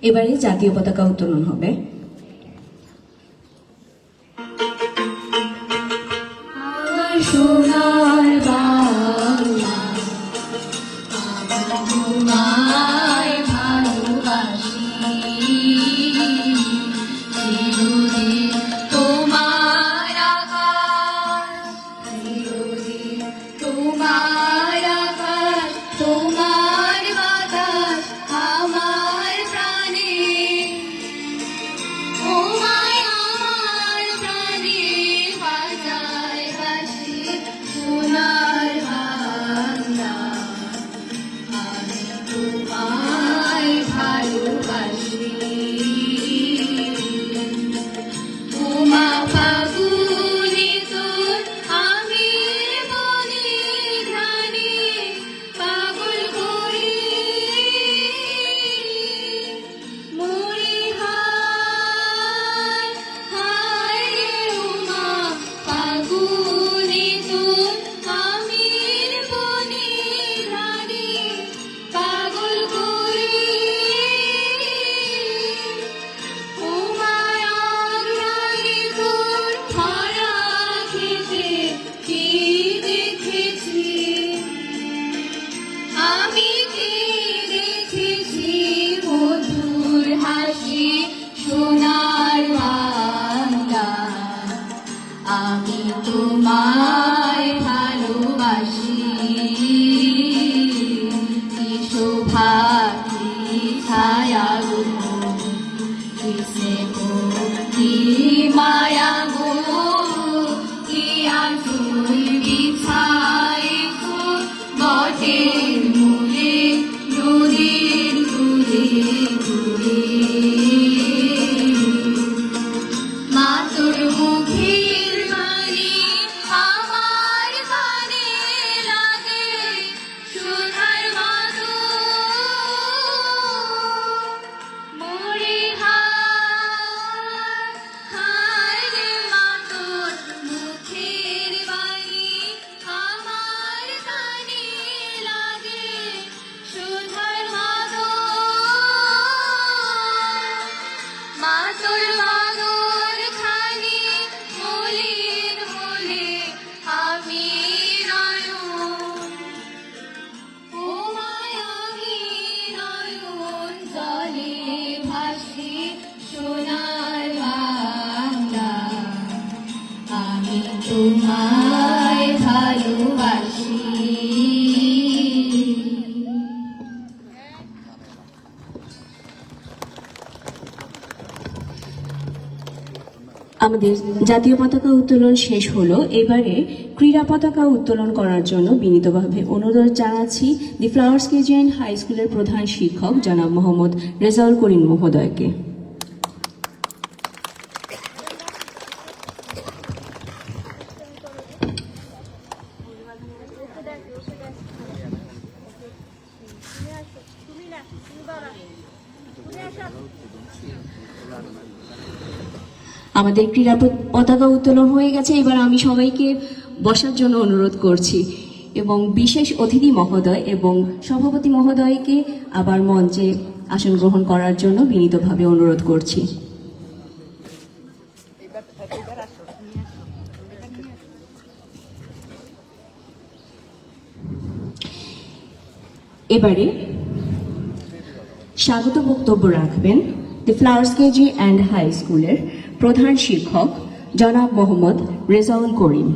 এবারে জাতীয় পতাকা উত্তোলন হবে। সোনার বাংলা তোমায় ভালোবাসি, চিরদিন তোমার আকাশ, চিরদিন তোমার আকাশ, তোমার বাতাস আমার প্রাণে, তোমায় আমার প্রাণে বাজায় বাঁশি। সোনার বাংলা আমি তোমায় ভালোবাসি, তোমা ফাগুনে তোর আমি বনে ধানে পাগল করি মরি হায় হায় রে উমা ফাগুনে তোর আমি বনে ধানে পাগল করি উমায় অগ্রাণে তোর ভরা খেতে কি দেখেছি আমি, কি দেখেছি মধুর হাসি। সোনার বাংলা আমি তোমায় ভালোবাসি, কি শোভা কি ছায়া গো, কি স্নেহ কি মায়া গো, কি আঁচল বিছাইছো বটের মূলে নদীর কূলে কূলে। মা তোর মুখের বাণী আমার কানে লাগে, সোনার মাধুর মরি হায় হায় রে মা তোর মুখের বাণী আমার কানে লাগে, সোনার মাধুর মা তোর মাগর খানি মলিন হলে আমি নয়ন, ও মায়াবী নয়ন জলে ভাসি। সোনার বাংলা আমি তোমায় ভালোবাসি। আমাদের জাতীয় পতাকা উত্তোলন শেষ হলো। এবারে ক্রীড়া পতাকা উত্তোলন করার জন্য বিনীতভাবে অনুরোধ জানাচ্ছি দি ফ্লাওয়ার্স কেজি অ্যান্ড হাই স্কুলের প্রধান শিক্ষক জনাব মোহাম্মদ রেজাউল করিম মহোদয়কে। আমাদের ক্রীড়া পতাকা উত্তোলন হয়ে গেছে। এবার আমি সবাইকে বসার জন্য অনুরোধ করছি এবং বিশেষ অতিথি মহোদয় এবং সভাপতি মহোদয়কে আবার মঞ্চে আসন গ্রহণ করার জন্য বিনীতভাবে অনুরোধ করছি। এবারে স্বাগত বক্তব্য রাখবেন দি ফ্লাওয়ার্স কেজি অ্যান্ড হাই স্কুলের প্রধান শিক্ষক জনাব মোহাম্মদ রেজাউল করিম।